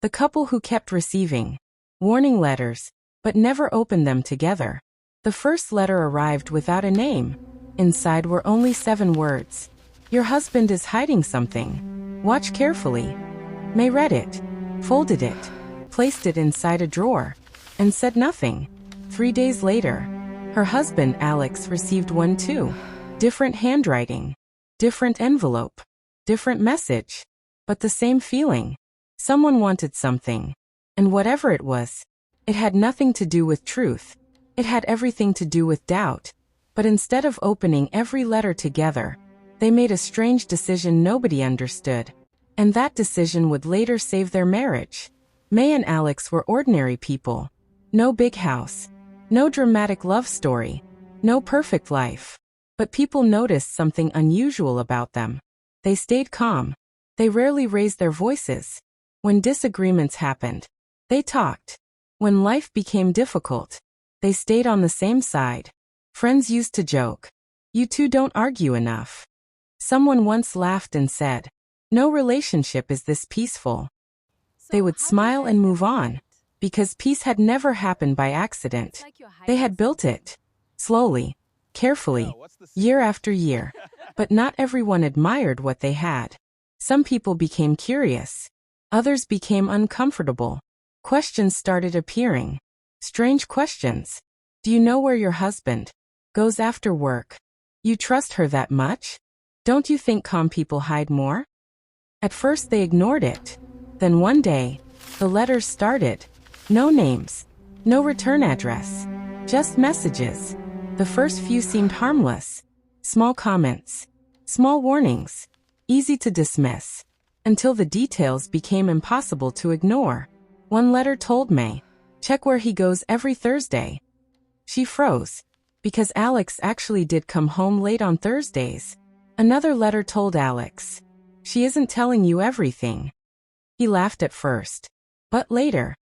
The couple who kept receiving warning letters, but never opened them together. The first letter arrived without a name. Inside were only 7 words. Your husband is hiding something. Watch carefully. May read it, folded it, placed it inside a drawer, and said nothing. 3 days later, her husband Alex received one too. Different handwriting, different envelope, different message, but the same feeling. Someone wanted something, and whatever it was, it had nothing to do with truth. It had everything to do with doubt. But instead of opening every letter together, they made a strange decision nobody understood. And that decision would later save their marriage. May and Alex were ordinary people. No big house. No dramatic love story. No perfect life. But people noticed something unusual about them. They stayed calm. They rarely raised their voices. When disagreements happened, they talked. When life became difficult, they stayed on the same side. Friends used to joke, "You two don't argue enough." Someone once laughed and said, "No relationship is this peaceful." They would smile and move on, because peace had never happened by accident. They had built it, slowly, carefully, year after year. But not everyone admired what they had. Some people became curious. Others became uncomfortable. Questions started appearing. Strange questions. Do you know where your husband goes after work? You trust her that much? Don't you think calm people hide more? At first they ignored it. Then one day, the letters started. No names. No return address. Just messages. The first few seemed harmless. Small comments. Small warnings. Easy to dismiss. Until the details became impossible to ignore. One letter told May, "Check where he goes every Thursday." She froze, because Alex actually did come home late on Thursdays. Another letter told Alex, "She isn't telling you everything." He laughed at first, but later,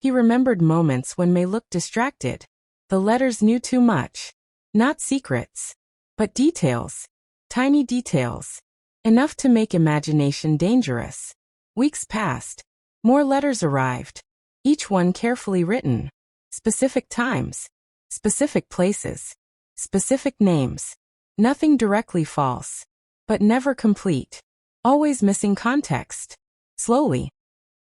he remembered moments when May looked distracted. The letters knew too much. Not secrets, but details. Tiny details. Enough to make imagination dangerous. Weeks passed. More letters arrived. Each one carefully written. Specific times. Specific places. Specific names. Nothing directly false. But never complete. Always missing context. Slowly,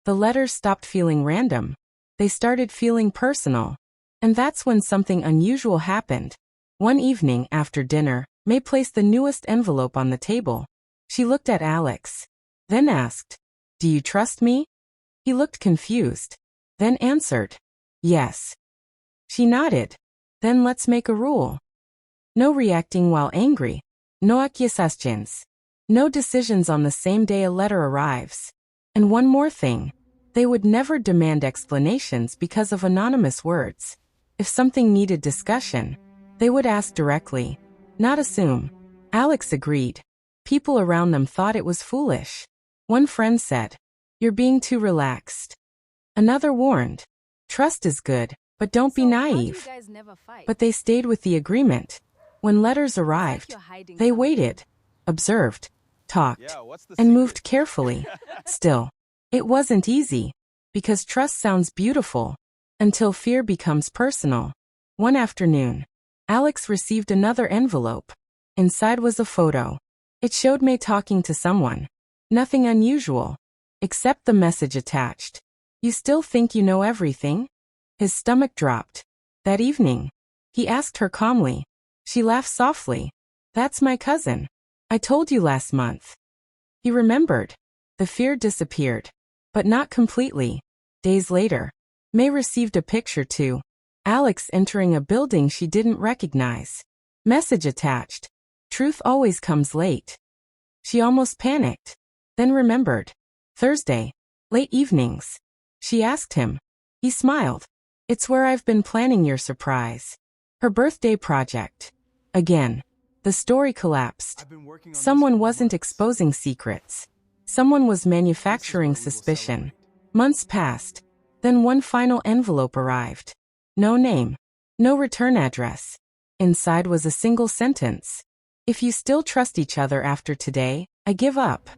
the letters stopped feeling random. They started feeling personal. And that's when something unusual happened. One evening after dinner, May placed the newest envelope on the table. She looked at Alex, then asked, "Do you trust me?" He looked confused, then answered, "Yes." She nodded. "Then let's make a rule. No reacting while angry. No accusations. No decisions on the same day a letter arrives. And one more thing. They would never demand explanations because of anonymous words. If something needed discussion, they would ask directly, not assume." Alex agreed. People around them thought it was foolish. One friend said, "You're being too relaxed." Another warned, "Trust is good, but don't be naive." But they stayed with the agreement. When letters arrived, they waited, observed, talked, and moved carefully. Still, it wasn't easy, because trust sounds beautiful, until fear becomes personal. One afternoon, Alex received another envelope. Inside was a photo. It showed May talking to someone. Nothing unusual, except the message attached. "You still think you know everything?" His stomach dropped. That evening, he asked her calmly. She laughed softly. "That's my cousin. I told you last month." He remembered. The fear disappeared. But not completely. Days later, May received a picture too. Alex entering a building she didn't recognize. Message attached. Truth always comes late. She almost panicked. Then remembered. Thursday. Late evenings. She asked him. He smiled. "It's where I've been planning your surprise." Her birthday project. Again. The story collapsed. Someone wasn't exposing secrets. Someone was manufacturing suspicion. Months passed. Then one final envelope arrived. No name. No return address. Inside was a single sentence. "If you still trust each other after today, I give up."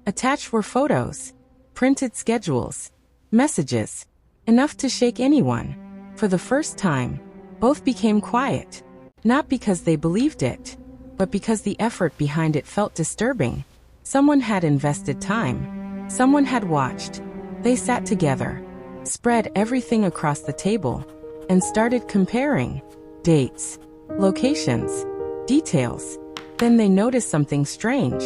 Attached were photos. printed schedules, messages, enough to shake anyone. For the first time, both became quiet, not because they believed it, but because the effort behind it felt disturbing. Someone had invested time. Someone had watched. They sat together, spread everything across the table, and started comparing dates, locations, details. Then they noticed something strange.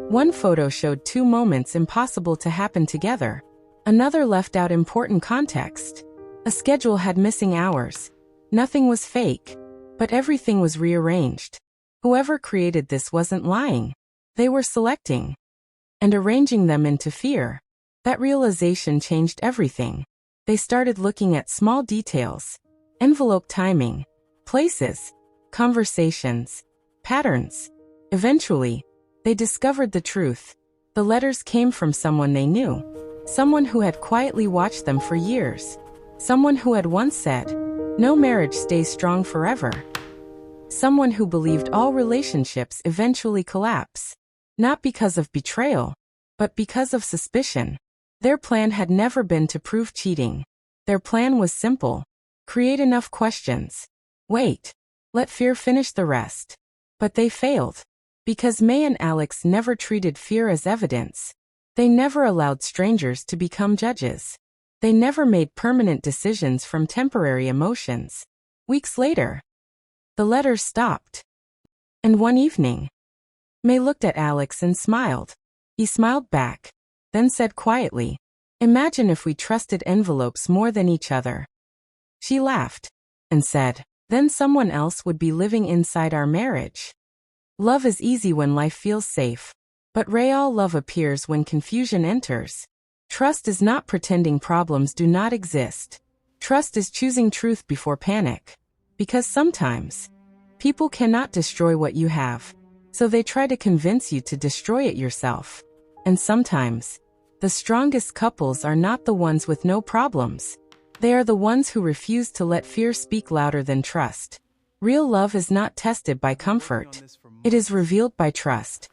One photo showed two moments impossible to happen together. Another left out important context. A schedule had missing hours. Nothing was fake, but everything was rearranged. Whoever created this wasn't lying. They were selecting and arranging them into fear. That realization changed everything. They started looking at small details, envelope timing, places, conversations, patterns. Eventually, they discovered the truth. The letters came from someone they knew, someone who had quietly watched them for years, someone who had once said, "No marriage stays strong forever." Someone who believed all relationships eventually collapse, not because of betrayal, but because of suspicion. Their plan had never been to prove cheating. Their plan was simple: create enough questions. Wait. Let fear finish the rest. But they failed. Because May and Alex never treated fear as evidence. They never allowed strangers to become judges. They never made permanent decisions from temporary emotions. Weeks later, the letters stopped. And one evening, May looked at Alex and smiled. He smiled back, then said quietly, "Imagine if we trusted envelopes more than each other." She laughed and said, "Then someone else would be living inside our marriage." Love is easy when life feels safe, but real love appears when confusion enters. Trust is not pretending problems do not exist. Trust is choosing truth before panic. Because sometimes, people cannot destroy what you have, so they try to convince you to destroy it yourself. And sometimes, the strongest couples are not the ones with no problems. They are the ones who refuse to let fear speak louder than trust. Real love is not tested by comfort. It is revealed by trust.